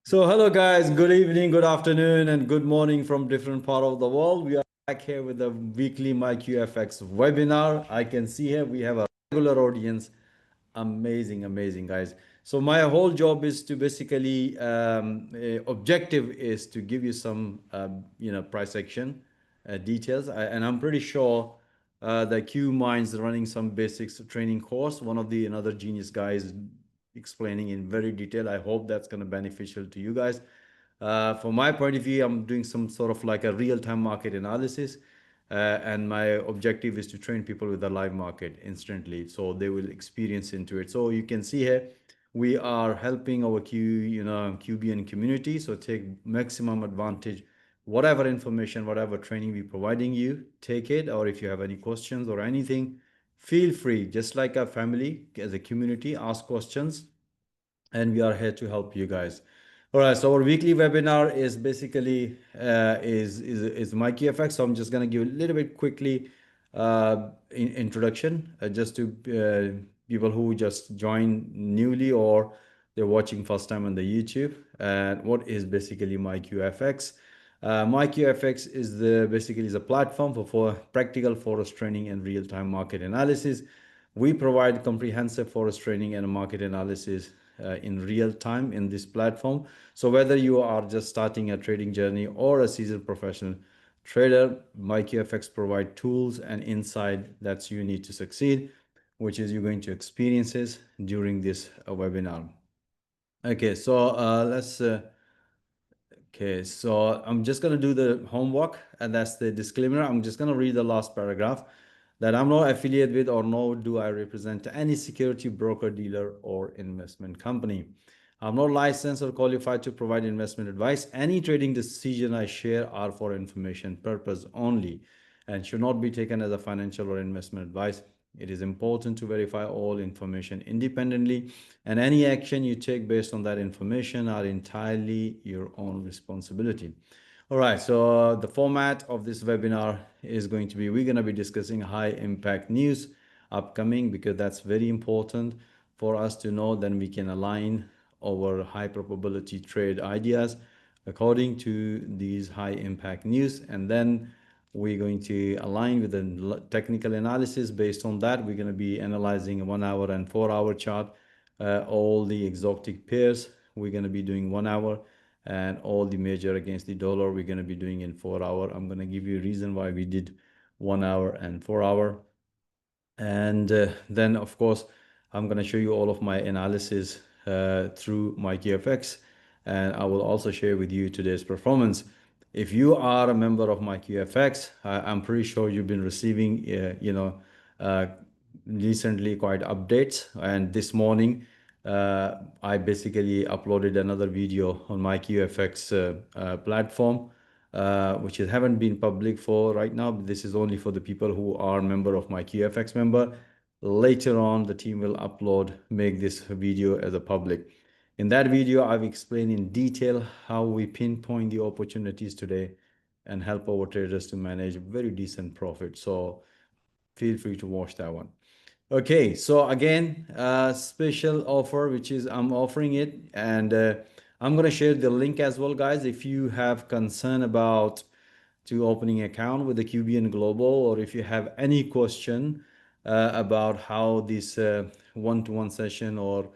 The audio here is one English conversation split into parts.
So hello guys, good evening, good afternoon, and good morning from different part of the world. We are back here with the weekly MyQFX webinar. I can see here we have a regular audience. Amazing, amazing guys. So my whole job is to basically objective is to give you some price action details, and I'm pretty sure the Q Minds running some basics training course. One of the another genius guys explaining in very detail. I hope that's going to beneficial to you guys. From my point of view, I'm doing some sort of like a real-time market analysis, and my objective is to train people with the live market instantly, so they will experience into it. So you can see here, we are helping our QBN community. So take maximum advantage. Whatever information, whatever training we're providing you, take it. Or if you have any questions or anything, feel free. Just like a family, as a community, ask questions and we are here to help you guys. All right, so our weekly webinar is basically is Mikey FX. So I'm just gonna give a little bit quickly introduction just to people who just joined newly or they're watching first time on the YouTube. And what is basically MyQFX? MyQFX is basically is a platform for practical forest training and real-time market analysis. We provide comprehensive forest training and market analysis in real time in this platform. So whether you are just starting a trading journey or a seasoned professional trader, MyQFX provide tools and insight that you need to succeed, which is you're going to experiences during this webinar. Okay, so okay, so I'm just going to do the homework, and that's the disclaimer. I'm just going to read the last paragraph, that I'm no affiliate with or nor do I represent any security broker, dealer, or investment company. I'm not licensed or qualified to provide investment advice. Any trading decision I share are for information purpose only and should not be taken as a financial or investment advice. It is important to verify all information independently, and any action you take based on that information are entirely your own responsibility. All right, so the format of this webinar is going to be, we're going to be discussing high impact news upcoming, because that's very important for us to know. Then we can align our high probability trade ideas according to these high impact news. And then we're going to align with the technical analysis. Based on that, we're going to be analyzing a 1 hour and 4 hour chart, all the exotic pairs we're going to be doing 1 hour, and all the major against the dollar we're going to be doing in 4 hour. I'm going to give you a reason why we did 1 hour and 4 hour. And then of course I'm going to show you all of my analysis through MyQFX, and I will also share with you today's performance. If you are a member of MyQFX, I'm pretty sure you've been receiving recently quite updates. And this morning I basically uploaded another video on MyQFX platform, which haven't been public for right now. But this is only for the people who are member of MyQFX member. Later on, the team will make this video as a public. In that video, I've explained in detail how we pinpoint the opportunities today and help our traders to manage very decent profit. So feel free to watch that one. Okay, so again, special offer, which is I'm offering it, and I'm gonna share the link as well, guys. If you have concern about to opening account with the QBN Global, or if you have any question about how this one-to-one session or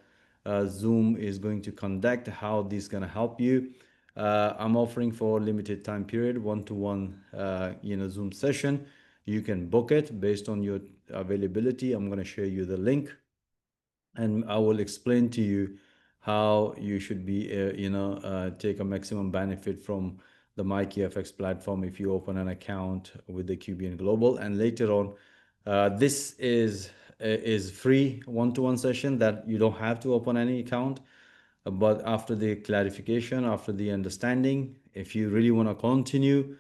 Zoom is going to conduct, how this is gonna help you. I'm offering for limited time period one-to-one Zoom session. You can book it based on your availability. I'm going to share you the link, and I will explain to you how you should be take a maximum benefit from the MyQFX platform if you open an account with the QBN Global. And later on, this is free one-to-one session that you don't have to open any account. But after the clarification, after the understanding, if you really want to continue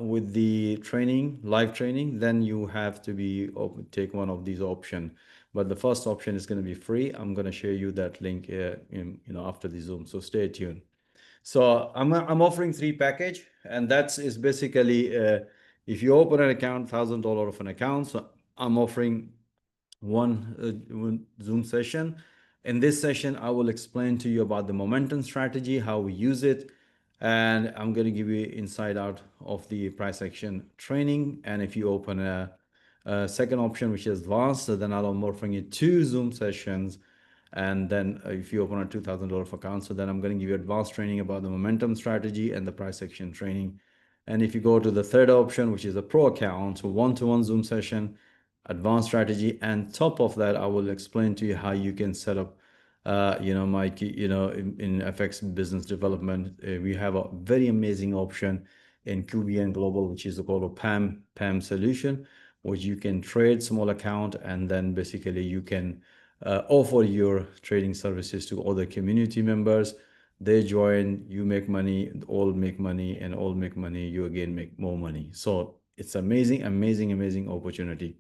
with the training, live training, then you have to take one of these options. But the first option is going to be free. I'm going to share you that link after the Zoom, so stay tuned. So I'm offering 3 package, and that's is basically if you open an account, $1,000 of an account. So I'm offering one Zoom session In this session, I will explain to you about the momentum strategy, how we use it, and I'm going to give you inside out of the price action training. And if you open a second option, which is advanced, so then I'll be offering you two Zoom sessions. And then if you open a $2,000 account, so then I'm going to give you advanced training about the momentum strategy and the price action training. And if you go to the third option, which is a pro account, so one-to-one Zoom session, advanced strategy, and top of that, I will explain to you how you can set up, Mike, in FX business development. We have a very amazing option in QBN Global, which is called a PAM solution, which you can trade small account, and then basically you can offer your trading services to other community members. They join, you make money, all make money, and all make money, you again make more money. So it's amazing, amazing, amazing opportunity.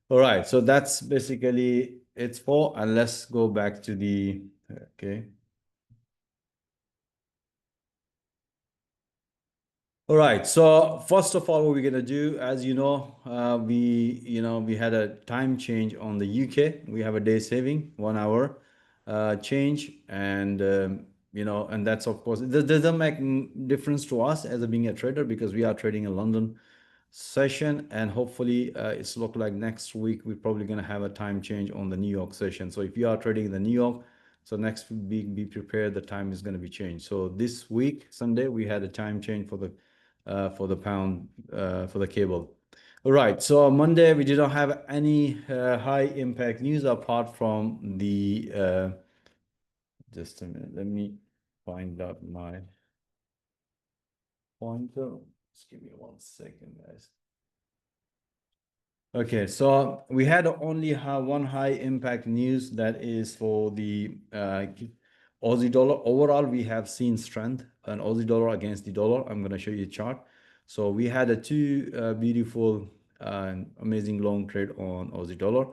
All right, so that's basically it's for, and let's go back to the, okay. All right. So first of all, what we're gonna do, as you know, we had a time change on the UK. We have a day saving, 1 hour change, and and that's of course it doesn't make difference to us as a being a trader because we are trading in London session, and hopefully it's look like next week we're probably going to have a time change on the New York session. So if you are trading in the New York, so next week be prepared, the time is going to be changed. So this week Sunday we had a time change for the pound, for the cable. All right, so Monday we did not have any high impact news apart from the just a minute, let me find out my pointer. Just give me 1 second, guys. Okay, so we had only one high impact news, that is for the Aussie dollar. Overall, we have seen strength an Aussie dollar against the dollar. I'm going to show you a chart. So we had a two beautiful amazing long trade on Aussie dollar,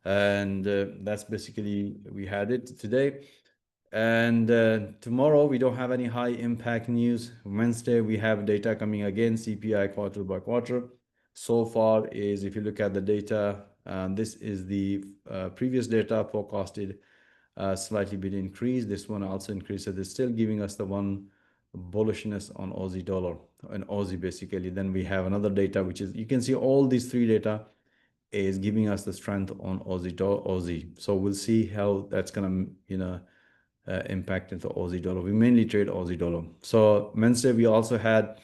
and that's basically we had it today. And tomorrow we don't have any high impact news. Wednesday we have data coming again, CPI quarter by quarter. So far is, if you look at the data, this is the previous data forecasted slightly bit increase. This one also increased. So they're still giving us the one bullishness on Aussie dollar and Aussie basically. Then we have another data, which is, you can see all these three data is giving us the strength on Aussie. So we'll see how that's gonna, impact into Aussie dollar. We mainly trade Aussie dollar. So Wednesday we also had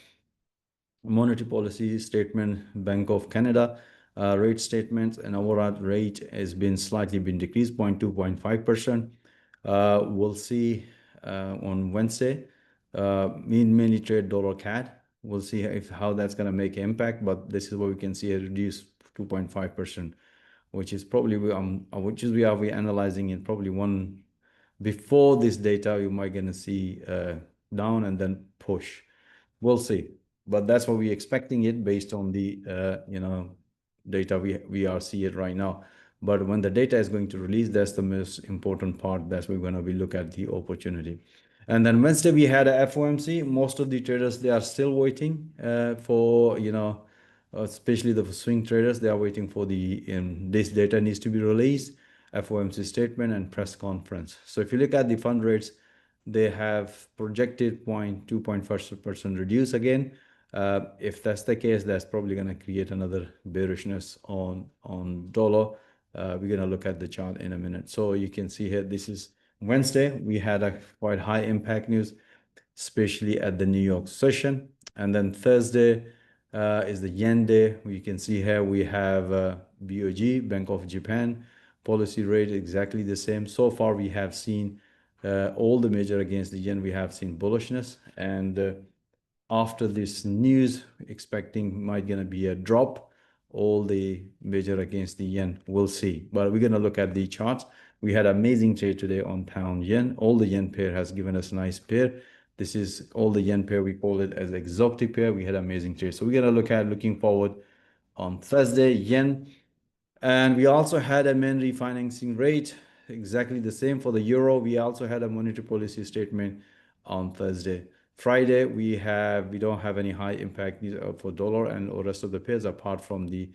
monetary policy statement, Bank of Canada rate statements, and overall rate has been slightly been decreased 0.2 0.5%. We'll see on Wednesday. Mainly trade dollar CAD. We'll see if how that's going to make impact, but this is what we can see, a reduced 2.5%, which is probably we analyzing it probably one before this data you might gonna see down and then push. We'll see, but that's what we're expecting it based on the data we are seeing it right now. But when the data is going to release, that's the most important part. That's we're going to be look at the opportunity. And then Wednesday we had a FOMC. Most of the traders, they are still waiting for especially the swing traders, they are waiting for the this data needs to be released, FOMC statement and press conference. So if you look at the fund rates, they have projected 0.2% reduce again. If that's the case, that's probably going to create another bearishness on dollar. We're going to look at the chart in a minute. So you can see here, this is Wednesday. We had a quite high impact news, especially at the New York session. And then Thursday is the yen day. You can see here we have BOJ, Bank of Japan, policy rate exactly the same. So far, we have seen all the major against the yen, we have seen bullishness. And after this news, expecting might gonna be a drop, all the major against the yen, we'll see. But we're gonna look at the charts. We had amazing trade today on pound yen. All the yen pair has given us nice pair. This is all the yen pair. We call it as exotic pair. We had amazing trade. So we're gonna looking forward on Thursday, yen. And we also had a main refinancing rate, exactly the same for the euro. We also had a monetary policy statement on Thursday. Friday, we don't have any high impact for dollar and the rest of the pairs apart from the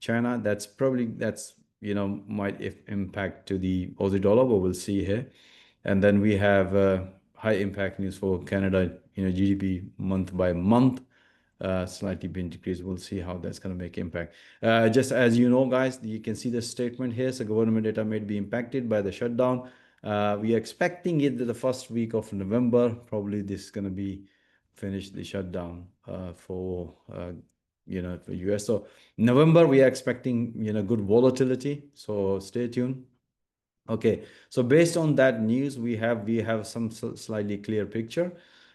China. That's might impact to the Aussie dollar, but we'll see here. And then we have high impact news for Canada, GDP month by month, slightly been decreased. We'll see how that's going to make impact. Just as you know, guys, you can see the statement here. So government data may be impacted by the shutdown. We are expecting it the first week of November. Probably this is going to be finished the shutdown for US. So November we are expecting good volatility. So stay tuned. Okay, so based on that news, we have some slightly clear picture.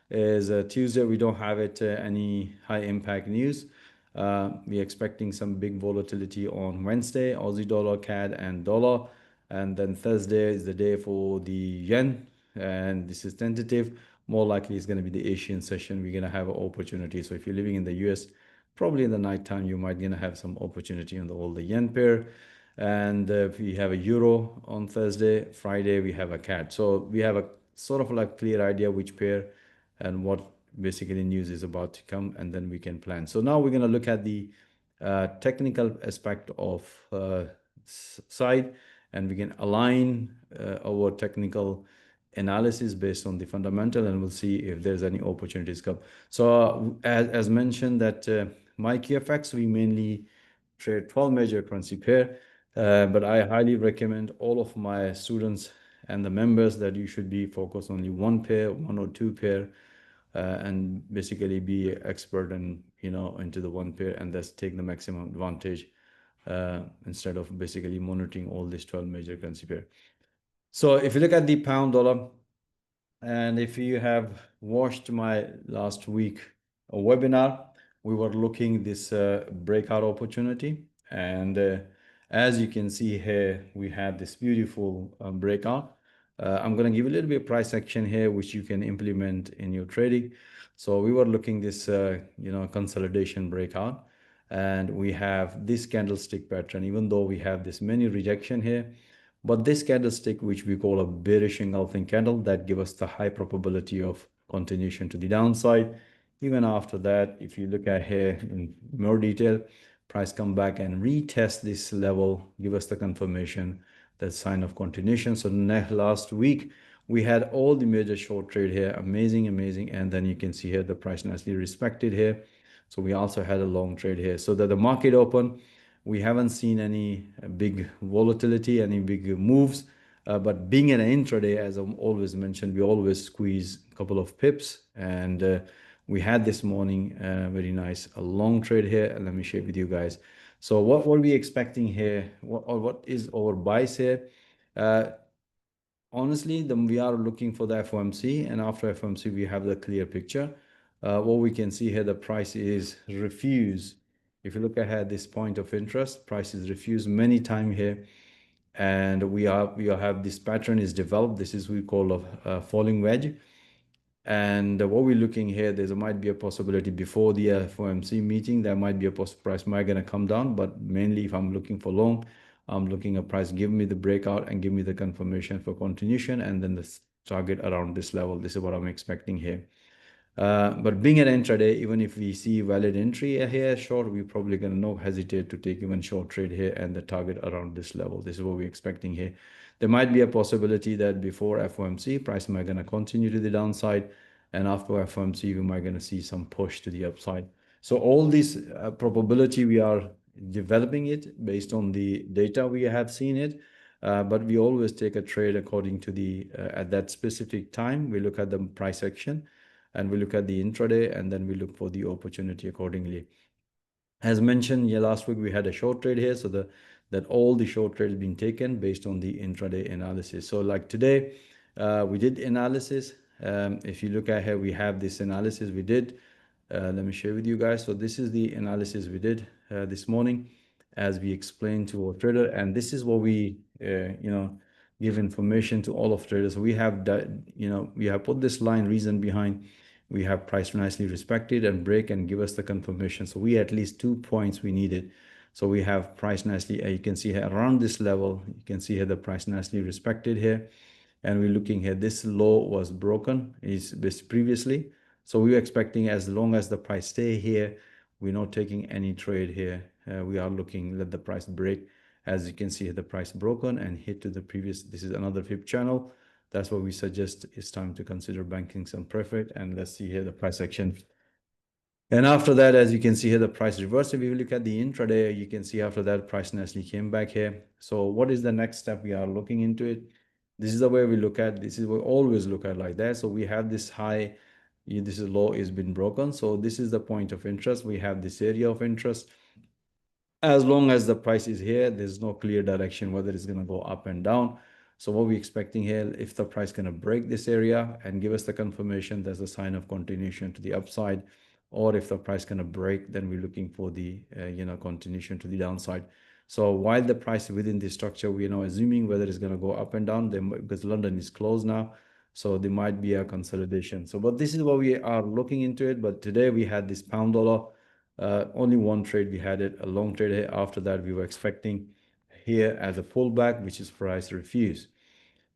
Is Tuesday we don't have it any high impact news. We're expecting some big volatility on Wednesday, Aussie dollar, CAD, and dollar, and then Thursday is the day for the yen, and this is tentative. More likely, it's going to be the Asian session. We're going to have an opportunity. So if you're living in the US, probably in the nighttime, you might gonna have some opportunity on all the yen pair. And we have a euro on Thursday. Friday we have a CAD. So we have a sort of like clear idea which pair and what basically news is about to come, and then we can plan. So now we're going to look at the technical aspect of side, and we can align our technical analysis based on the fundamental, and we'll see if there's any opportunities come. So as mentioned that my QFX, we mainly trade 12 major currency pair, but I highly recommend all of my students and the members that you should be focused only one pair, one or two pair, and basically be expert and into the one pair, and thus take the maximum advantage instead of basically monitoring all these 12 major currency pair. So if you look at the pound dollar, and if you have watched my last week webinar, we were looking this breakout opportunity, and as you can see here, we had this beautiful breakout. I'm going to give a little bit of price action here, which you can implement in your trading. So we were looking this, consolidation breakout, and we have this candlestick pattern. Even though we have this many rejection here, but this candlestick, which we call a bearish engulfing candle, that give us the high probability of continuation to the downside. Even after that, if you look at here in more detail, price come back and retest this level, give us the confirmation that sign of continuation. So last week we had all the major short trade here, amazing, and then you can see here the price nicely respected here. So we also had a long trade here. So that the market open, we haven't seen any big volatility, any big moves. But being an intraday, as I'm always mentioned, we always squeeze a couple of pips, and we had this morning very nice a long trade here. And let me share with you guys. So what were we expecting here? What is our bias here? Honestly, we are looking for the FOMC, and after FOMC, we have the clear picture. What we can see here, the price is refused. If you look ahead, this point of interest, price is refused many times here, and we have this pattern is developed. This is we call a falling wedge. And what we're looking here, there might be a possibility before the FOMC meeting, there might be a price might gonna come down. But mainly, if I'm looking for long, I'm looking at price give me the breakout and give me the confirmation for continuation, and then the target around this level. This is what I'm expecting here. But being an intraday, even if we see valid entry here short, we're probably going to no hesitate to take even short trade here and the target around this level. This is what we're expecting here. There might be a possibility that before FOMC, price might going to continue to the downside, and after FOMC, we might going to see some push to the upside. So all this probability, we are developing it based on the data we have seen it. But we always take a trade according to the at that specific time. We look at the price action, and we look at the intraday, and then we look for the opportunity accordingly. As mentioned, yeah, last week we had a short trade here, so that all the short trades been taken based on the intraday analysis. So like today, we did analysis. If you look at here, we have this analysis we did. Let me share with you guys. So this is the analysis we did this morning, as we explained to our trader, and this is what we give information to all of traders. We have that, we have put this line reason behind. We have price nicely respected and break and give us the confirmation. So we at least 2 points we needed. So we have price nicely, you can see here around this level, you can see here the price nicely respected here. And we're looking here, this low was broken is this previously. So we were expecting as long as the price stay here, we're not taking any trade here. We are looking, let the price break As you can see here, the price broken and hit to the previous. This is another fib channel. That's what we suggest. It's time to consider banking some profit. And let's see here the price action. And after that, as you can see here, the price reversed. If you look at the intraday, you can see after that price nicely came back here. So what is the next step? We are looking into it. This is the way we look at. This is what we always look at like that. So we have this high, this is low is been broken. So this is the point of interest. We have this area of interest. As long as the price is here, there's no clear direction whether it's going to go up and down. So what we're expecting here, if the price going to break this area and give us the confirmation, there's a sign of continuation to the upside. Or if the price going to break, then we're looking for the continuation to the downside. So while the price within this structure, we're now assuming whether it's going to go up and down, then because London is closed now, so there might be a consolidation. So but this is what we are looking into it. But today we had this pound dollar, only one trade we had it, a long trade here. After that, we were expecting here as a pullback, which is price refuse.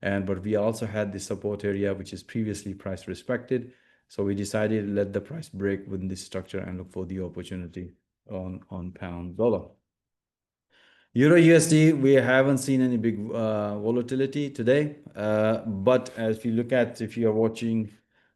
But we also had the support area, which is previously price respected. So we decided to let the price break within this structure and look for the opportunity on pound dollar. Euro USD, we haven't seen any big volatility today. But as you look at, if you are watching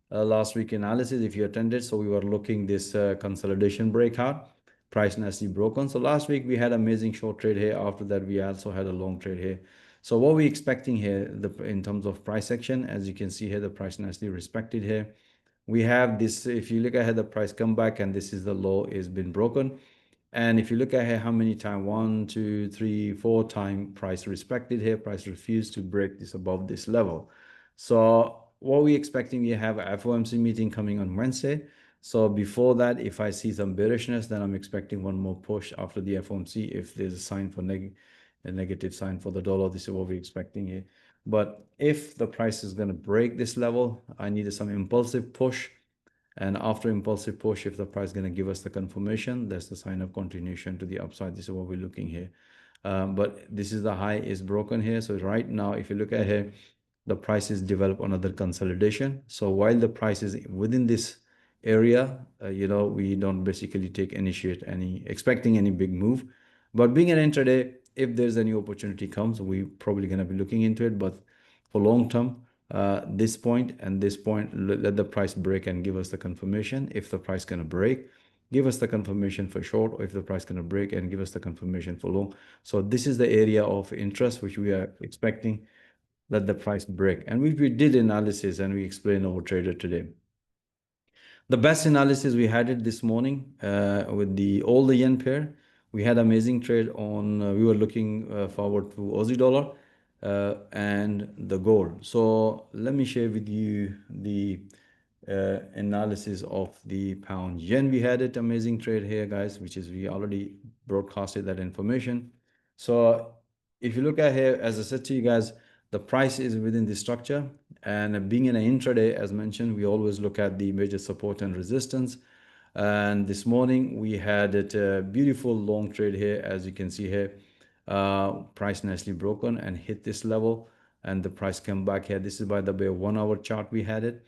last week analysis, if you attended, so we were looking this consolidation breakout, price nicely broken. So last week we had amazing short trade here. After that, we also had a long trade here. So what we're expecting here, in terms of price action, as you can see here, the price nicely respected here. We have this, if you look ahead, the price come back and this is the low is been broken. And if you look at here, how many times, 1, 2, 3, 4 times price respected here, price refused to break this above this level. So what we expecting, we have a FOMC meeting coming on Wednesday. So before that, if I see some bearishness, then I'm expecting one more push after the FOMC. If there's a sign for a negative sign for the dollar, this is what we're expecting here. But if the price is going to break this level, I need some impulsive push. And after impulsive push, if the price is going to give us the confirmation, that's the sign of continuation to the upside. This is what we're looking here. But this is the high is broken here. So right now, if you look at here, the price is develop another consolidation. So while the price is within this area, we don't basically expecting any big move. But being an intraday, if there's any opportunity comes, we probably going to be looking into it. But for long term, this point and this point, let the price break and give us the confirmation. If the price going to break, give us the confirmation for short, or if the price going to break and give us the confirmation for long. So this is the area of interest which we are expecting, let the price break. And we did analysis and we explained our trader today. The best analysis we had it this morning with all the yen pair. We had amazing trade on. We were looking forward to Aussie dollar and the gold. So let me share with you the analysis of the pound yen. We had it amazing trade here, guys, which is we already broadcasted that information. So if you look at here, as I said to you guys, the price is within the structure, and being in an intraday, as mentioned, we always look at the major support and resistance. And this morning we had a beautiful long trade here, as you can see here. Price nicely broken and hit this level, and the price came back here. This is, by the way, 1 hour chart we had it,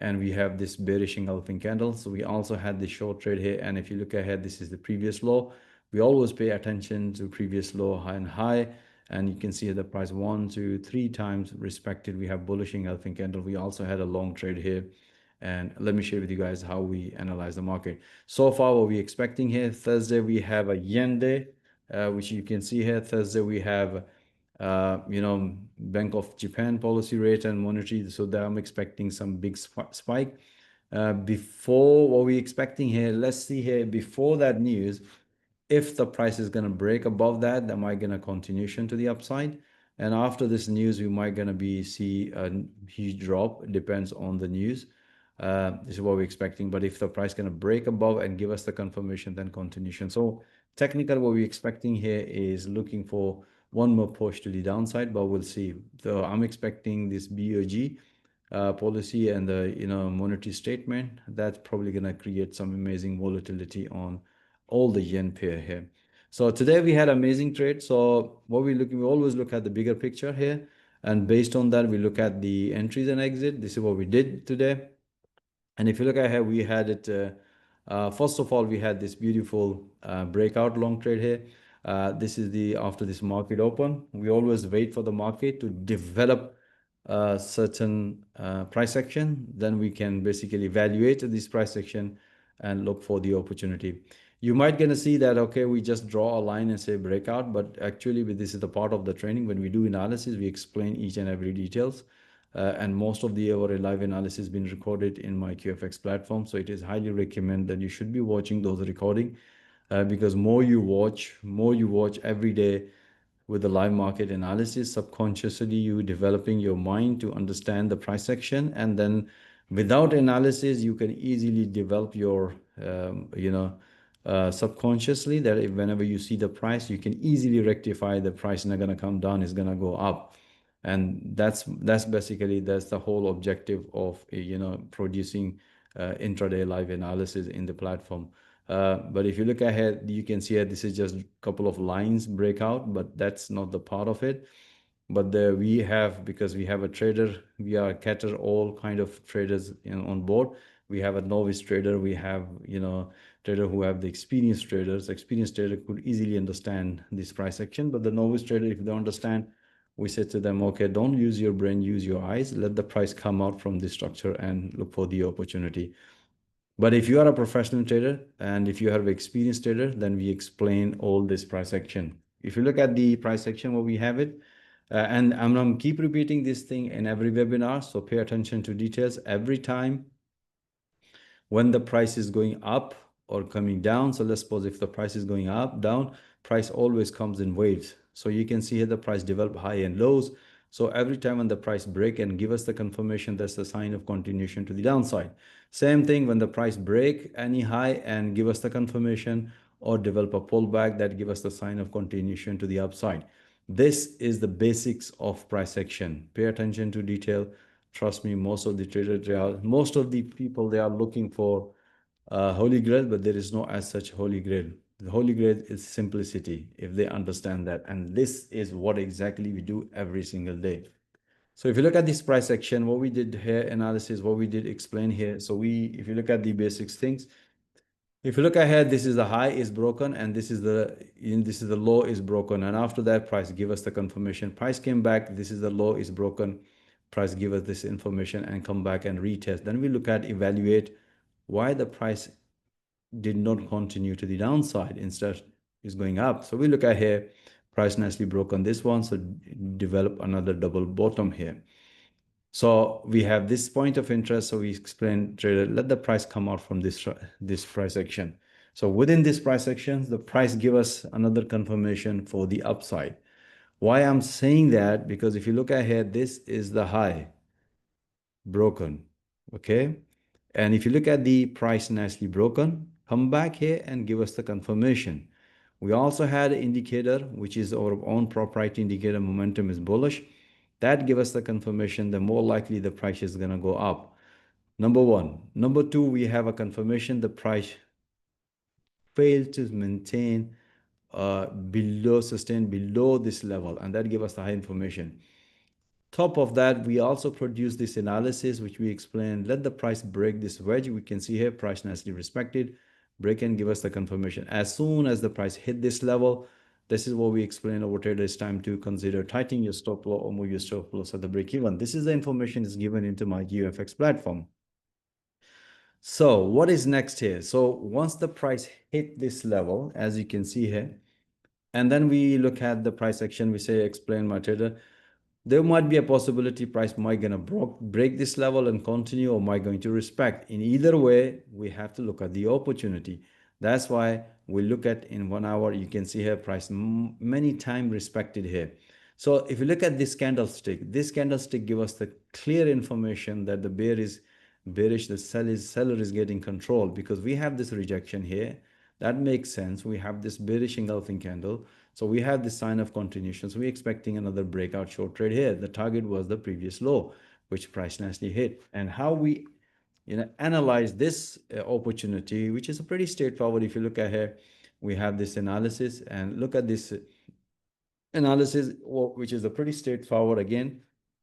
and we have this bearish engulfing candle. So we also had the short trade here, and if you look ahead, this is the previous low. We always pay attention to previous low, high, and high. And you can see the price 1, 2, 3 times respected. We have bullish engulfing candle. We also had a long trade here. And let me share with you guys how we analyze the market. So far, what we're expecting here, Thursday, we have a yen day, which you can see here. Thursday, we have, Bank of Japan policy rate and monetary. So that I'm expecting some big spike. Before what we're expecting here, let's see here, before that news, if the price is going to break above that, there might get a continuation to the upside. And after this news, we might going to see a huge drop. It depends on the news. This is what we're expecting. But if the price going to break above and give us the confirmation, then continuation. So technical, what we're expecting here is looking for one more push to the downside, but we'll see. So I'm expecting this BOG policy and the monetary statement, that's probably going to create some amazing volatility on all the yen pair here. So today we had amazing trade. So what we always look at the bigger picture here, and based on that we look at the entries and exit. This is what we did today. And if you look at here, we had it first of all, we had this beautiful breakout long trade here. This is the after this market open. We always wait for the market to develop a certain price action. Then we can basically evaluate this price action and look for the opportunity. You might gonna see that, okay, we just draw a line and say breakout, but actually this is the part of the training. When we do analysis, we explain each and every details. And most of the our live analysis been recorded in my QFX platform. So it is highly recommend that you should be watching those recording, because more you watch every day with the live market analysis, subconsciously you developing your mind to understand the price action, and then without analysis you can easily develop your subconsciously that if whenever you see the price you can easily rectify the price not going to come down, is going to go up. And that's basically that's the whole objective of producing intraday live analysis in the platform. But if you look ahead, you can see that this is just a couple of lines breakout, but that's not the part of it. But there we have, because we have a trader, we are cater all kind of traders on board. We have a novice trader, we have trader who have the experienced traders. Experienced trader could easily understand this price action, but the novice trader, if they don't understand, we said to them, okay, don't use your brain, use your eyes, let the price come out from this structure and look for the opportunity. But if you are a professional trader and if you have experienced trader, then we explain all this price action. If you look at the price action, where we have it, and I'm gonna keep repeating this thing in every webinar, so pay attention to details every time when the price is going up or coming down. So let's suppose if the price is going up, down, price always comes in waves. So you can see here the price develop high and lows. So every time when the price break and give us the confirmation, that's the sign of continuation to the downside. Same thing when the price break any high and give us the confirmation or develop a pullback, that give us the sign of continuation to the upside. This is the basics of price action. Pay attention to detail. Trust me, most of the traders, most of the people, they are looking for holy grail, but there is no as such holy grail. The holy grail is simplicity, if they understand that. And this is what exactly we do every single day. So if you look at this price action, what we did here, analysis, what we did explain here. So if you look at the basics things, if you look ahead, this is the high is broken, and this is the low is broken, and after that price give us the confirmation. Price came back, this is the low is broken, price give us this information and come back and retest. Then we look at evaluate why the price did not continue to the downside, instead is going up. So we look at here, price nicely broken this one, so develop another double bottom here. So we have this point of interest. So we explain trader, let the price come out from this price action. So within this price action, the price give us another confirmation for the upside. Why I'm saying that? Because if you look at here, this is the high broken. Okay. And if you look at the price nicely broken, come back here and give us the confirmation. We also had an indicator, which is our own proprietary indicator, momentum is bullish. That give us the confirmation, the more likely the price is going to go up. Number one. Number two, we have a confirmation the price failed to maintain sustain below this level, and that give us the high information. Top of that, we also produce this analysis, which we explain, let the price break this wedge. We can see here, price nicely respected, break and give us the confirmation. As soon as the price hit this level, this is what we explain over trader, it's time to consider tightening your stop loss or move your stop loss at the break even. This is the information is given into my QFX platform. So what is next here? So once the price hit this level, as you can see here, and then we look at the price action, we say, explain my trader, there might be a possibility price might gonna break this level and continue, or might going to respect. In either way, we have to look at the opportunity. That's why we look at in 1 hour, you can see here price many times respected here. So if you look at this candlestick give us the clear information that the bear is bearish, the seller is getting control, because we have this rejection here. That makes sense. We have this bearish engulfing candle. So we have this sign of continuation. So we're expecting another breakout short trade here. The target was the previous low, which price nicely hit. And how we analyze this opportunity, which is a pretty straightforward. If you look at here, we have this analysis, and look at this analysis, which is a pretty straightforward. Again,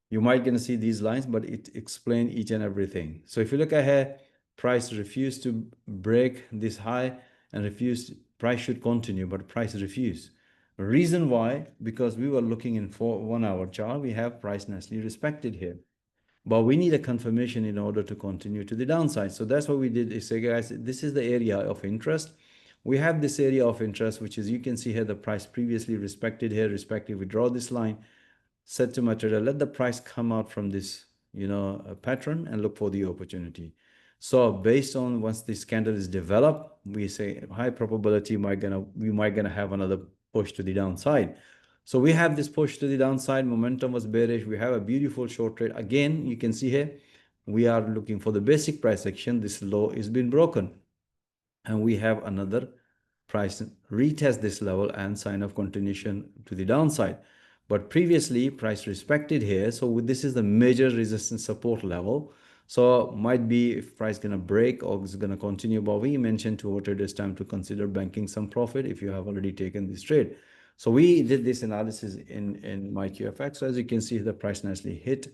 you might gonna see these lines, but it explains each and everything. So if you look at here, price refused to break this high and price should continue, but price refused. Reason why? Because we were looking in for 1 hour chart, we have price nicely respected here. But we need a confirmation in order to continue to the downside. So that's what we did is say, guys, this is the area of interest. We have this area of interest, which is, you can see here the price previously respected here, respective. We draw this line, set to my trader, let the price come out from this, pattern and look for the opportunity. So based on once this candle is developed, we say high probability we might gonna have another push to the downside. So we have this push to the downside, momentum was bearish. We have a beautiful short trade. Again, you can see here, we are looking for the basic price action. This low is been broken, and we have another price retest this level and sign of continuation to the downside. But previously price respected here, so this is the major resistance support level. So might be if price gonna break or is gonna continue, but we mentioned to our traders time to consider banking some profit if you have already taken this trade. So we did this analysis in my QFX. So as you can see, the price nicely hit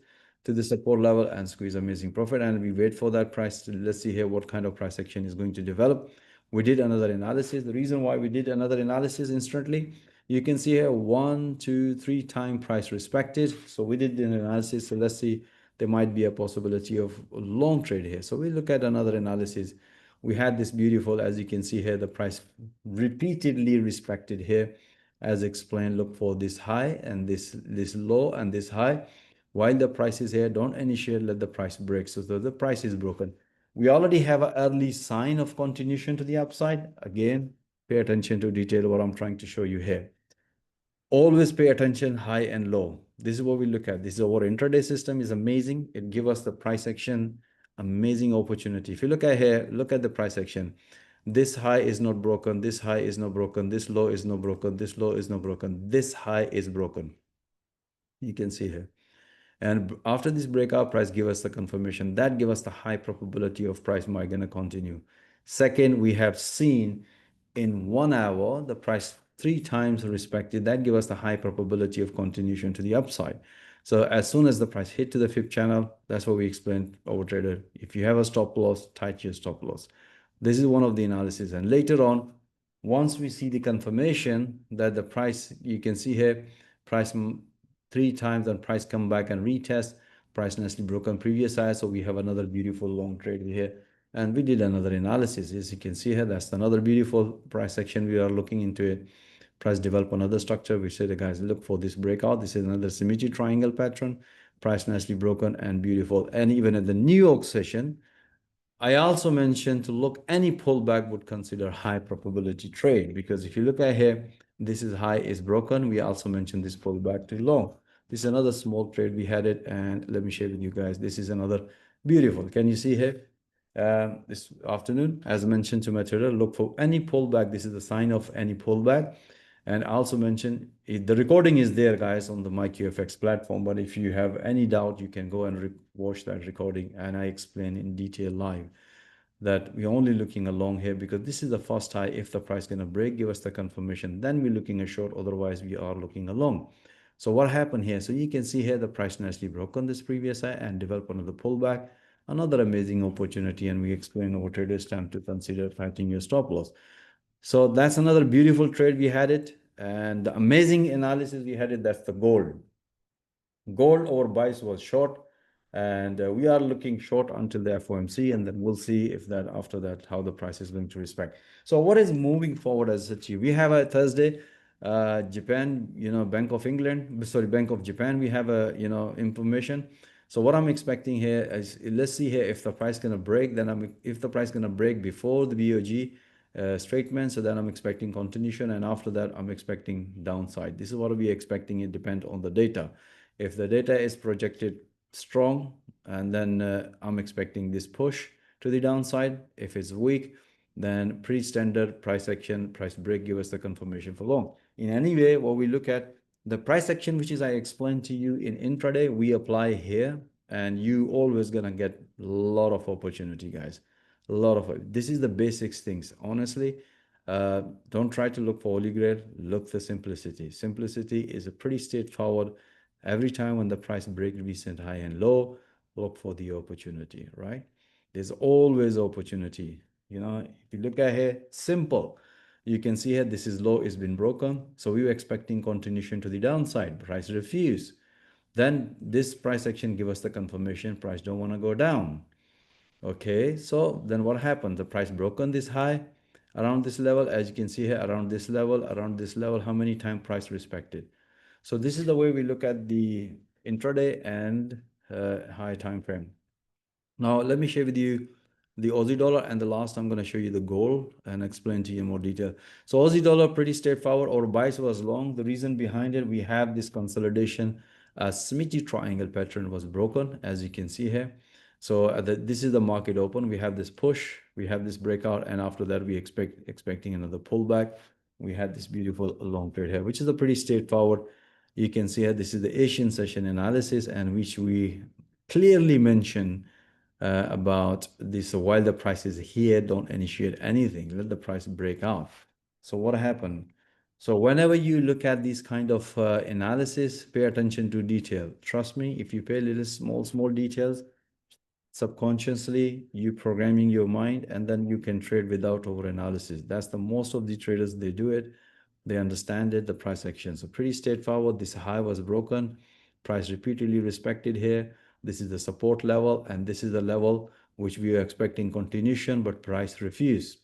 to the support level and squeeze amazing profit, and we wait for that price to, let's see here what kind of price action is going to develop. We did another analysis. The reason why we did another analysis instantly, you can see here 1, 2, 3 time price respected. So we did an analysis. So let's see, there might be a possibility of a long trade here. So we look at another analysis. We had this beautiful, as you can see here, the price repeatedly respected here. As explained, look for this high and this low and this high. While the price is here, don't initiate, let the price break. So the price is broken. We already have an early sign of continuation to the upside. Again, pay attention to detail what I'm trying to show you here. Always pay attention high and low. This is what we look at. This is our intraday system is amazing. It gives us the price action, amazing opportunity. If you look at here, look at the price action. This high is not broken. This high is not broken. This low is not broken. This low is not broken. This high is broken. You can see here. And after this breakout, price give us the confirmation that give us the high probability of price might gonna continue. Second, we have seen in 1 hour the price 3 times respected. That give us the high probability of continuation to the upside. So as soon as the price hit to the fifth channel, that's what we explained over trader. If you have a stop loss, tight your stop loss. This is one of the analysis. And later on, once we see the confirmation that the price, you can see here, price 3 times and price come back and retest, price nicely broken previous high. So we have another beautiful long trade here. And we did another analysis. As you can see here, that's another beautiful price action. We are looking into it. Price develop another structure. We say the guys look for this breakout. This is another symmetry triangle pattern. Price nicely broken and beautiful. And even at the New York session, I also mentioned to look any pullback would consider high probability trade, because if you look at here, this is high is broken. We also mentioned this pullback to long. This is another small trade we had it, and let me share with you guys. This is another beautiful. Can you see here? This afternoon, as I mentioned to my trader, look for any pullback. This is the sign of any pullback. And I also mentioned the recording is there, guys, on the MyQFX platform. But if you have any doubt, you can go and watch that recording. And I explain in detail live that we're only looking along here because this is the first high. If the price gonna break, give us the confirmation, then we're looking a short. Otherwise, we are looking along. So what happened here? So you can see here the price nicely broke on this previous high and develop another pullback, another amazing opportunity. And we explain over traders time to consider tightening your stop loss. So that's another beautiful trade we had it, and the amazing analysis we had it. That's the gold. Gold over buys was short, and we are looking short until the FOMC, and then we'll see if that after that how the price is going to respect. So what is moving forward as such? We have a Thursday, Japan, Bank of England, sorry, Bank of Japan. We have a information. So what I'm expecting here is, let's see here if the price gonna break. Then if the price gonna break before the BOG statement, so then I'm expecting continuation, and after that I'm expecting downside. This is what we're expecting. It depends on the data. If the data is projected strong, and then I'm expecting this push to the downside. If it's weak, then pretty standard price action, price break, give us the confirmation for long. In any way, what we look at, the price action, which is I explained to you in intraday, we apply here, and you always gonna get a lot of opportunity, guys. A lot of it. This is the basics things. Honestly, don't try to look for holy grail. Look for simplicity. Simplicity is a pretty straightforward. Every time when the price break recent high and low, look for the opportunity, right? There's always opportunity. If you look at here, simple. You can see here, this is low, it's been broken. So we were expecting continuation to the downside. Price refused. Then this price action give us the confirmation price don't want to go down. Okay, so then what happened? The price broken this high around this level. As you can see here, around this level, how many time price respected. So this is the way we look at the intraday and high time frame. Now, let me share with you the Aussie dollar, and the last I'm going to show you the gold and explain to you in more detail. So Aussie dollar, pretty straightforward. Our bias was long. The reason behind it, we have this consolidation. A Smithy triangle pattern was broken, as you can see here. So this is the market open. We have this push, we have this breakout, and after that, we expecting another pullback. We had this beautiful long trade here, which is a pretty straightforward. You can see here, this is the Asian session analysis, and which we clearly mention about this. So while the price is here, don't initiate anything. Let the price break out. So what happened? So whenever you look at these kind of analysis, pay attention to detail. Trust me, if you pay little small details, subconsciously you programming your mind, and then you can trade without over analysis. That's the most of the traders, they do it. They understand it, the price action. So pretty straightforward. This high was broken, price repeatedly respected here. This is the support level, and this is the level which we are expecting continuation, but price refused.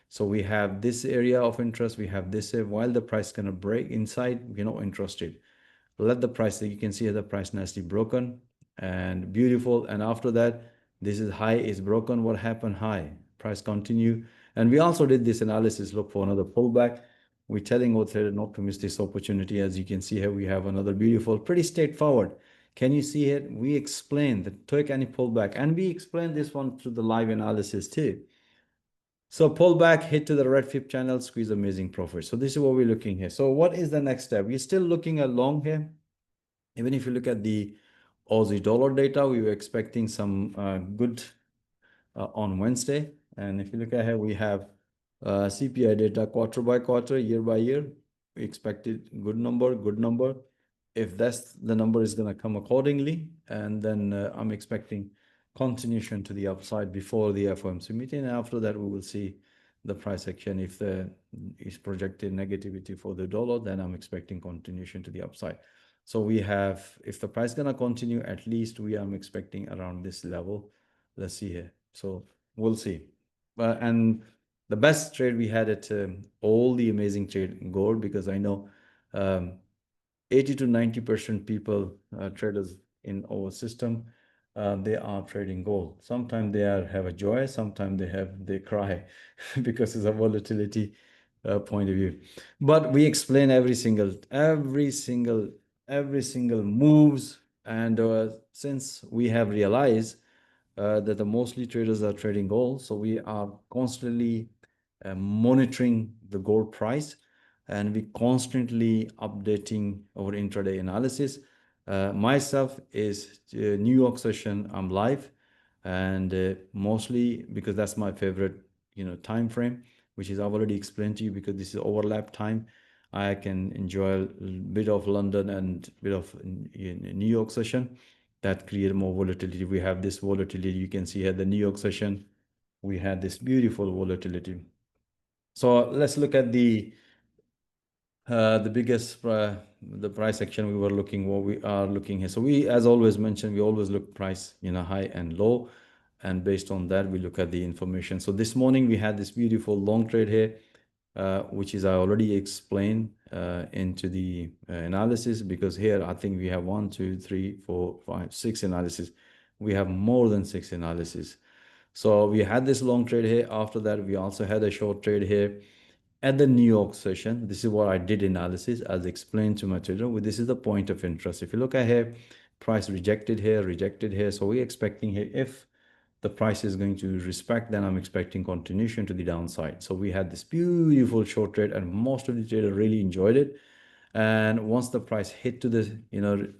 So we have this area of interest, we have this while the price gonna break inside, we're not interested. Let the price, you can see the price nicely broken and beautiful. And after that, this is high is broken. What happened? High price continue. And we also did this analysis, look for another pullback. We're telling our trader not to miss this opportunity. As you can see here, we have another beautiful, pretty straightforward. Can you see it? We explain the take any pullback, and we explain this one through the live analysis too. So pullback, hit to the red fib channel, squeeze amazing profit. So this is what we're looking here. So what is the next step? We're still looking at long here. Even if you look at the Aussie dollar data, we were expecting some good on Wednesday. And if you look at here, we have CPI data quarter by quarter, year by year. We expected good number, good number. If that's the number is going to come accordingly, and then I'm expecting continuation to the upside before the FOMC meeting. And after that, we will see the price action. If the is projected negativity for the dollar, then I'm expecting continuation to the upside. So we have, if the price gonna continue, at least I'm expecting around this level. Let's see here. So we'll see. And the best trade we had at all the amazing trade in gold, because I know 80 to 90% people, traders in our system, they are trading gold. Sometimes they have a joy, sometimes they cry because it's a volatility point of view. But we explain every single moves, and since we have realized that the mostly traders are trading gold, so we are constantly monitoring the gold price, and we constantly updating our intraday analysis. Myself is New York session, I'm live, and mostly because that's my favorite time frame, which is I've already explained to you, because this is overlap time. I can enjoy a bit of London and bit of New York session. That create more volatility. We have this volatility. You can see here the New York session. We had this beautiful volatility. So let's look at the biggest the price action we were looking, what we are looking here. So we, as always mentioned, we always look price high and low, and based on that we look at the information. So this morning we had this beautiful long trade here, which is I already explained into the analysis, because here I think we have 1 2 3 4 5 6 analysis. We have more than 6 analysis. So we had this long trade here. After that, we also had a short trade here at the New York session. This is what I did analysis as explained to my trader. This is the point of interest. If you look at here, price rejected here. So we're expecting here, if the price is going to respect, then I'm expecting continuation to the downside. So we had this beautiful short trade, and most of the traders really enjoyed it. And once the price hit to the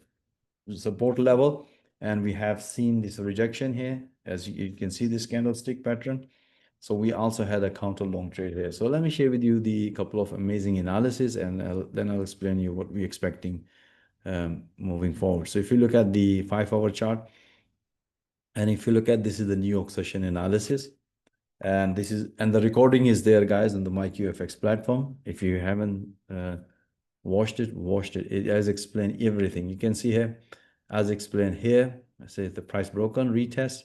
support level, and we have seen this rejection here, as you can see this candlestick pattern. So we also had a counter long trade here. So let me share with you the couple of amazing analysis, and then I'll explain you what we're expecting moving forward. So if you look at the 5-hour chart, and if you look at, this is the New York session analysis, And the recording is there, guys, on the MyQFX platform. If you haven't watched it. It has explained everything. You can see here, as explained here, I say the price broken retest.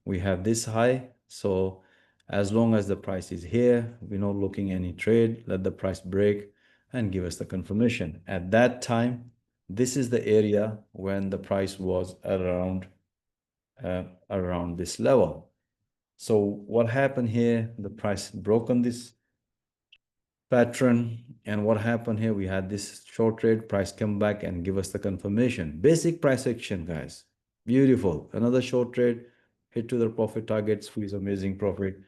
We have this high. So as long as the price is here, we're not looking any trade, let the price break and give us the confirmation. At that time, this is the area when the price was around this level. So what happened here? The price broke on this pattern, and what happened here? We had this short trade, price come back and give us the confirmation. Basic price action, guys. Beautiful. Another short trade, hit to the profit target, squeeze amazing profit.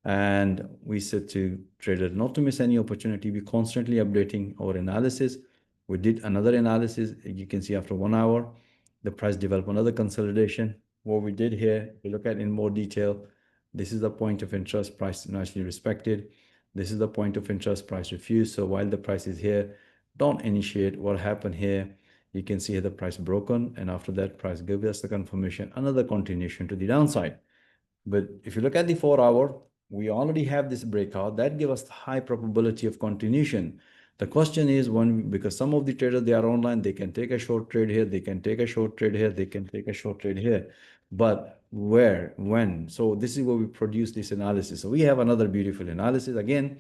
And we said to traders not to miss any opportunity. We constantly updating our analysis. We did another analysis. You can see after 1 hour, the price developed another consolidation. What we did here, we look at in more detail. This is the point of interest, price nicely respected. This is the point of interest, price refused. So while the price is here, don't initiate. What happened here? You can see here the price broken, and after that, price gave us the confirmation, another continuation to the downside. But if you look at the 4 hour, we already have this breakout that give us the high probability of continuation. The question is because some of the traders, they are online, they can take a short trade here, they can take a short trade here, they can take a short trade here. But where, when? So this is where we produce this analysis. So we have another beautiful analysis. Again,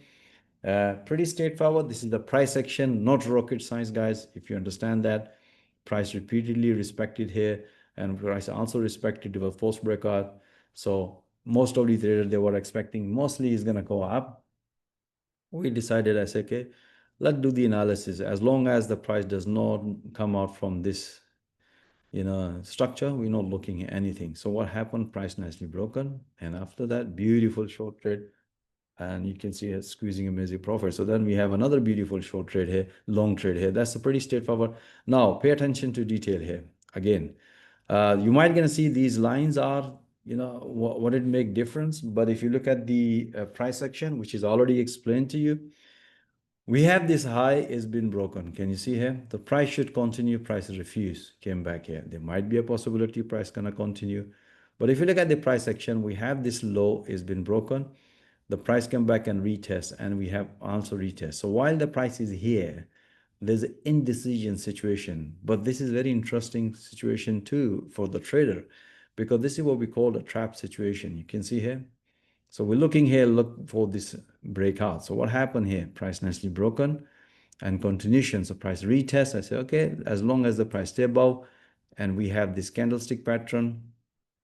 pretty straightforward. This is the price action, not rocket science, guys. If you understand that, price repeatedly respected here, and price also respected to a force breakout. So most of the traders, they were expecting mostly is going to go up. We decided, I said, okay, let's do the analysis. As long as the price does not come out from this, structure, we're not looking at anything. So what happened? Price nicely broken, and after that, beautiful short trade, and you can see it squeezing amazing profit. So then we have another beautiful short trade here, long trade here. That's a pretty straightforward. Now pay attention to detail here. Again, you might gonna see these lines are, what it make difference. But if you look at the price action, which is already explained to you, we have this high has been broken. Can you see here? The price should continue, price refuse, came back here. There might be a possibility price gonna continue. But if you look at the price action, we have this low has been broken. The price come back and retest, and we have also retest. So while the price is here, there's an indecision situation. But this is very interesting situation too for the trader, because this is what we call a trap situation. You can see here. So we're looking here, look for this breakout. So what happened here? Price nicely broken and continuation. So price retest. I say, okay, as long as the price stay above and we have this candlestick pattern,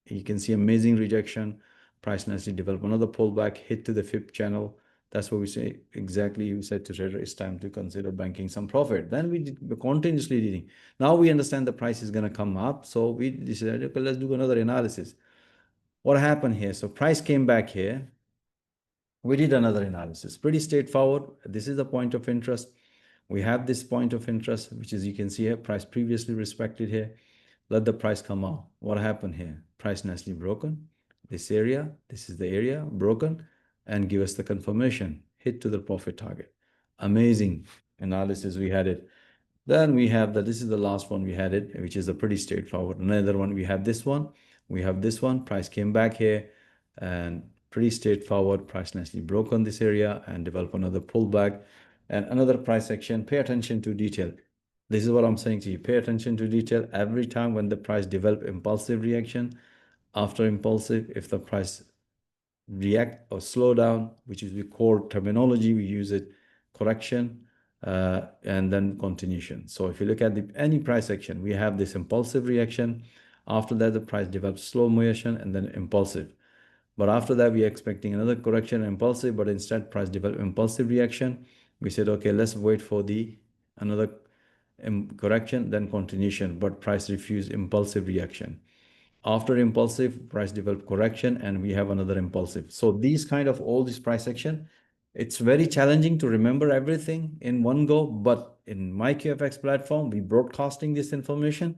you can see amazing rejection. Price nicely develop another pullback, hit to the fifth channel. That's what we say exactly. We said to trader, it's time to consider banking some profit. Then we continuously reading. Now we understand the price is going to come up. So we decided, okay, let's do another analysis. What happened here? So price came back here. We did another analysis, pretty straightforward. This is the point of interest. We have this point of interest, which is, you can see here, price previously respected here. Let the price come out. What happened here? Price nicely broken. This area, this is the area broken, and give us the confirmation. Hit to the profit target. Amazing analysis we had it. Then we have that this is the last one we had it, which is a pretty straightforward. Another one, we have this one. We have this one. Price came back here and pretty straightforward. Price nicely broke on this area and develop another pullback and another price action. Pay attention to detail. This is what I'm saying to you. Pay attention to detail. Every time when the price develop impulsive reaction, after impulsive, if the price react or slow down, which is we call terminology, we use it, correction, and then continuation. So if you look at any price action, we have this impulsive reaction. After that, the price develops slow motion and then impulsive. But after that, we are expecting another correction, impulsive, but instead price develop impulsive reaction. We said, okay, let's wait for the another correction, then continuation, but price refuse impulsive reaction. After impulsive, price develop correction, and we have another impulsive. So these kind of all this price action, it's very challenging to remember everything in one go. But in my QFX platform, we broadcasting this information,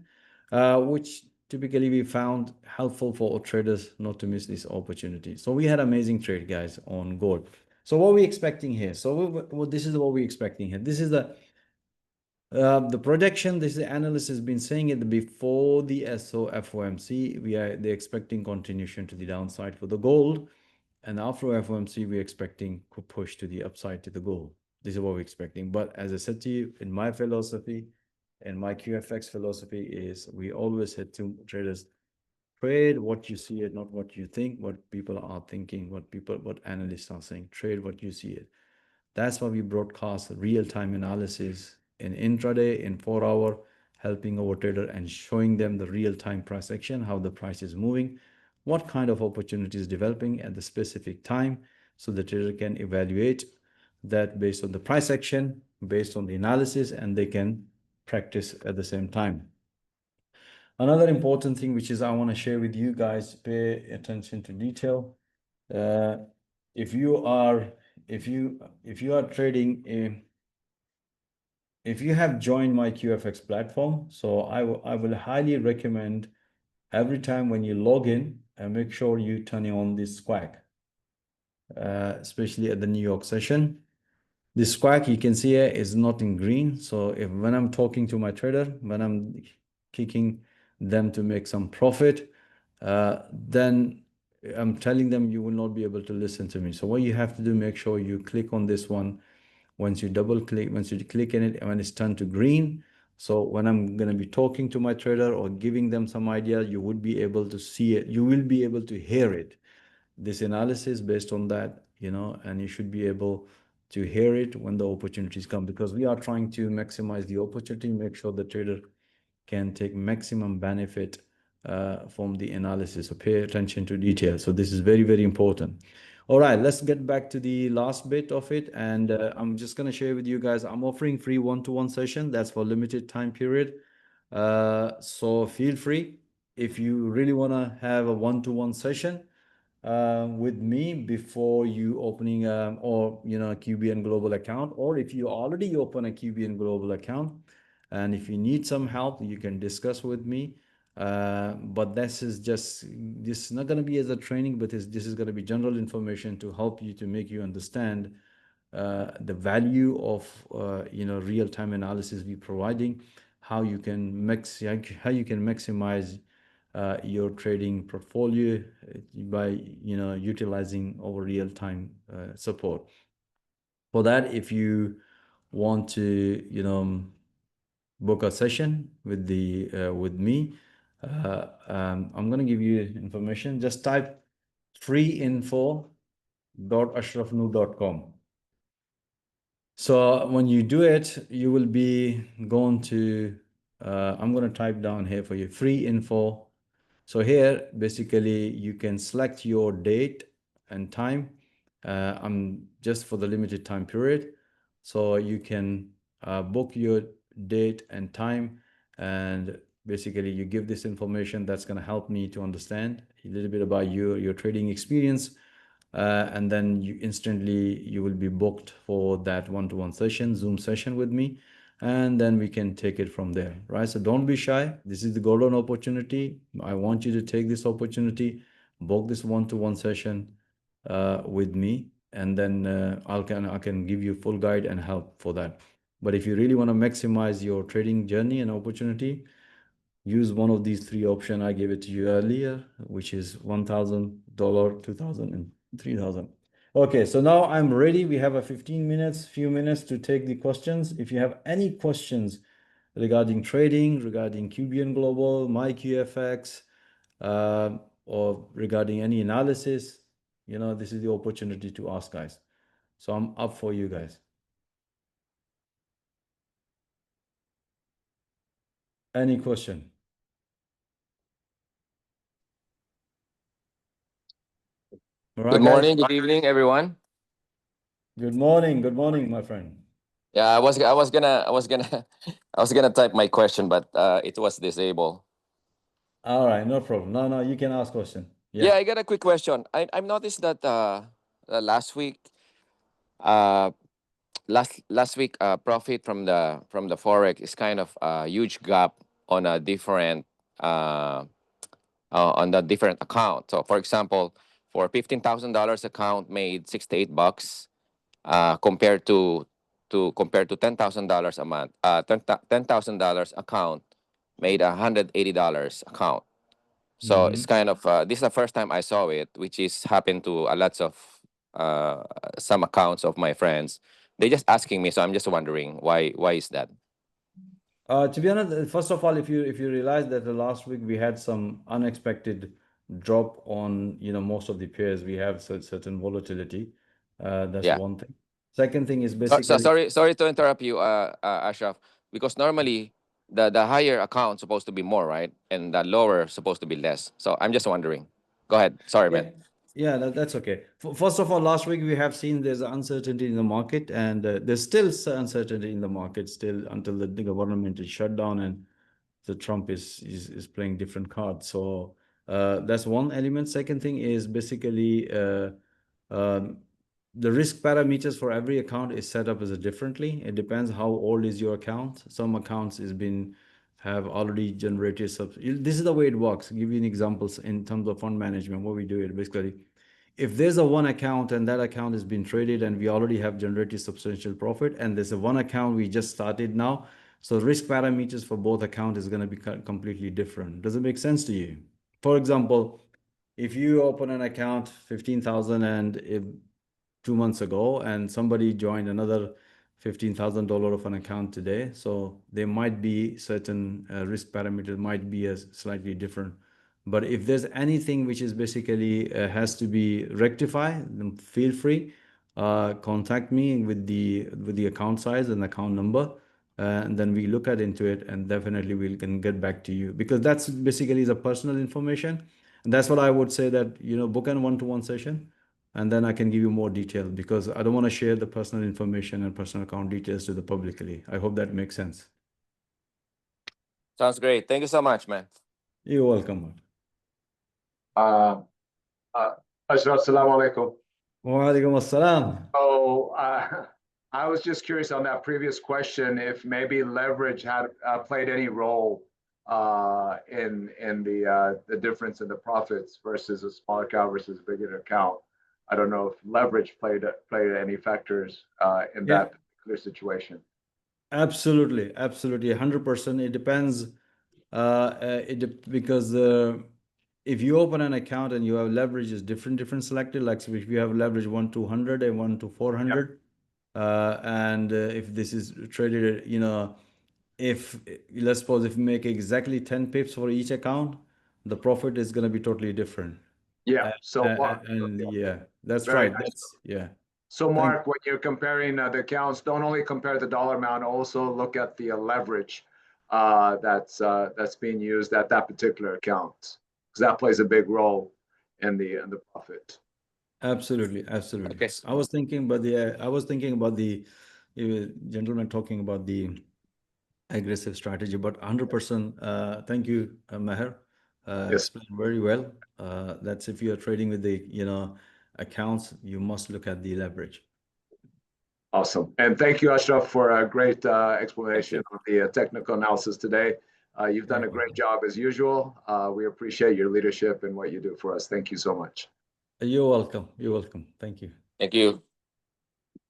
which typically we found helpful for traders not to miss this opportunity. So we had amazing trade, guys, on gold. So what are we expecting here? So this is what we're expecting here. This is the projection. This analyst has been saying it before the SO FOMC. They're expecting continuation to the downside for the gold. And after FOMC, we're expecting to push to the upside to the goal. This is what we're expecting. But as I said to you, in my philosophy, and my QFX philosophy is we always said to traders, trade what you see it, not what you think, what people are thinking, what analysts are saying. Trade what you see it. That's why we broadcast real-time analysis in intraday, in 4 hour, helping our trader and showing them the real-time price action, how the price is moving, what kind of opportunity is developing at the specific time, so the trader can evaluate that based on the price action, based on the analysis, and they can practice at the same time. Another important thing which is I want to share with you guys, pay attention to detail. Uh, if you are if you are trading if you have joined my QFX platform, so I will highly recommend every time when you log in, make sure you turn on this squawk, especially at the New York session. This squawk you can see here is not in green. So if when I'm talking to my trader, when I'm kicking them to make some profit, then I'm telling them you will not be able to listen to me. So what you have to do, make sure you click on this one. Once you click in it, when it's turned to green, so when I'm going to be talking to my trader or giving them some idea, you would be able to see it. You will be able to hear it, this analysis based on that, and you should be able to hear it when the opportunities come, because we are trying to maximize the opportunity, make sure the trader can take maximum benefit from the analysis. So pay attention to detail. So this is very, very important. All right, let's get back to the last bit of it. And I'm just going to share with you guys, I'm offering free one-to-one session. That's for limited time period. So feel free if you really want to have a one-to-one session with me before you opening or a QBN Global account, or if you already open a QBN Global account, and if you need some help, you can discuss with me. But this is not going to be as a training, but this is going to be general information to help you, to make you understand the value of real-time analysis we're providing, how you can maximize your trading portfolio by utilizing our real-time support. For that, if you want to book a session with me, I'm going to give you information. Just type freeinfo.ashrafnoor.com. So when you do it, you will be going to I'm going to type down here for you, free info. So here, basically, you can select your date and time. I'm just for the limited time period. So you can book your date and time, and basically you give this information that's going to help me to understand a little bit about your trading experience. And then you will be booked for that one-to-one session, Zoom session with me, and then we can take it from there, right? So don't be shy. This is the golden opportunity. I want you to take this opportunity, book this one-to-one session with me, and then I can give you full guide and help for that. But if you really want to maximize your trading journey and opportunity, use one of these three options I gave it to you earlier, which is $1,000, 2,000, and 3,000. Okay, so now I'm ready. We have a few minutes to take the questions. If you have any questions regarding trading, regarding QBN Global, my QFX, or regarding any analysis, this is the opportunity to ask, guys. So I'm up for you guys. Any question? All right, Good guys. morning, good evening, everyone. Good morning, my friend. Yeah, I was gonna I was gonna type my question, but it was disabled. All right, no problem. No, you can ask question. Yeah, Yeah. I got a quick question. I've noticed that last week uh last week profit from the forex is kind of a huge gap on a different uh on the different account. So for example, for $15,000 account made $68 compared to $10,000 a month. $10,000 account made $180 account. So it's Mm-hmm. kind of this is the first time I saw it, which is happened to a lots of uh, some accounts of my friends. They just asking me, so I'm just wondering why is that? To be honest, first of all, if you realize that the last week we had some unexpected drop on most of the pairs, we have certain volatility. That's Yeah. one thing. Second thing is So basically, sorry to interrupt you, Ashraf, because normally the higher account supposed to be more, right, and the lower supposed to be less. So I'm just wondering. Go ahead. Sorry, man. yeah, yeah, that's okay. First of all, last week we have seen there's uncertainty in the market, and there's still uncertainty in the market still until the government is shut down and the Trump is playing different cards. So that's one element. Second thing is basically um, the risk parameters for every account is set up as a differently. It depends how old is your account. Some accounts is been have already generated this is the way it works. Give you an examples in terms of fund management. What we do is basically if there's a one account and that account has been traded and we already have generated substantial profit and there's a one account we just started now, so risk parameters for both account is going to be completely different. Does it make sense to you? For example, if you open an account 15,000 and if 2 months ago and somebody joined another $15,000 of an account today, so there might be certain risk parameters might be as slightly different. But if there's anything which is basically has to be rectified, then feel free, contact me with the account size and account number, and then we look at into it, and definitely we can get back to you because that's basically the personal information, and that's what I would say that book an one-to-one session, and then I can give you more detail because I don't want to share the personal information and personal account details to the publicly. I hope that makes sense. Sounds great. Thank you so much, man. You're welcome. Uh, uh, Ashraf, Assalamu alaikum. Wa alaikum assalam. So I was just curious on that previous question if maybe leverage had played any role in the difference in the profits versus a small account versus a bigger account. I don't know if leverage played any factors in Yeah, that particular situation. absolutely 100%. It depends. Because if you open an account and you have leverage is different selected, like so if you have leverage 1 to 100 and 1 to 400, and if this is traded at, if let's suppose if you make exactly 10 pips for each account, the profit is going to be totally different. Yeah. So And yeah, that's very right. nice. That's yeah. So, Thank Mark, when you're comparing the accounts, don't only compare the dollar amount, also look at the leverage that's being used at that particular account, because that plays a big role in the profit. absolutely. Okay. I was thinking about the gentleman talking about the aggressive strategy, but 100%. Thank you, Meher. Yes, Explained very well. That's if you're trading with the accounts, you must look at the leverage. awesome. And thank you, Ashraf, for a great Thank explanation you. of the technical analysis today. You've done You're a great welcome. job as usual. We appreciate your leadership and what you do for us. Thank you so much. You're welcome. You're welcome. Thank you. Thank you.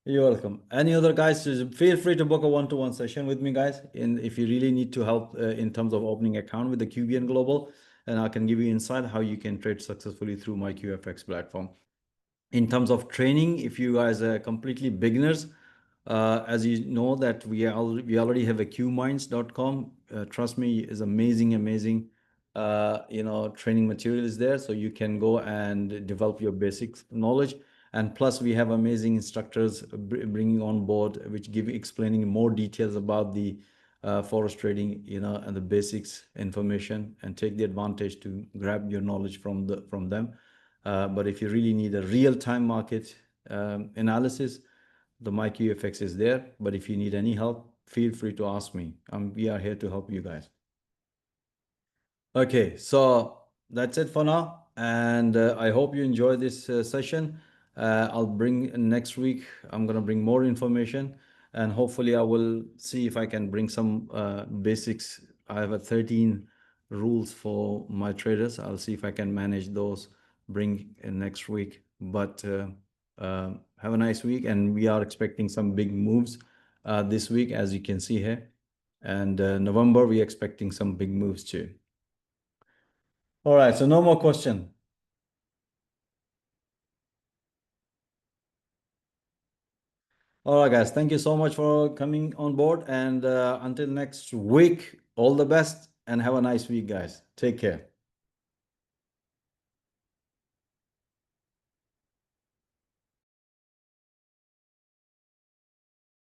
You're welcome. Any other guys, just feel free to book a one-to-one session with me, guys. And if you really need to help in terms of opening account with the QBN Global, and I can give you insight how you can trade successfully through my QFX platform. In terms of training, if you guys are completely beginners, as you know that we already have a qminds.com. Trust me, is amazing. Training material is there, so you can go and develop your basic knowledge. And plus, we have amazing instructors bringing on board, which give explaining more details about the forex trading, and the basics information, and take the advantage to grab your knowledge from them. But if you really need a real-time market analysis, the MyQFX is there. But if you need any help, feel free to ask me. We are here to help you guys. Okay, so that's it for now. And I hope you enjoy this session. I'll bring next week, I'm going to bring more information, and hopefully I will see if I can bring some basics. I have a 13 rules for my traders. I'll see if I can manage those, bring in next week. But have a nice week. And we are expecting some big moves this week, as you can see here. And November, we're expecting some big moves too. All right, so no more question. All right, guys, thank you so much for coming on board. And until next week, all the best and have a nice week, guys. Take care.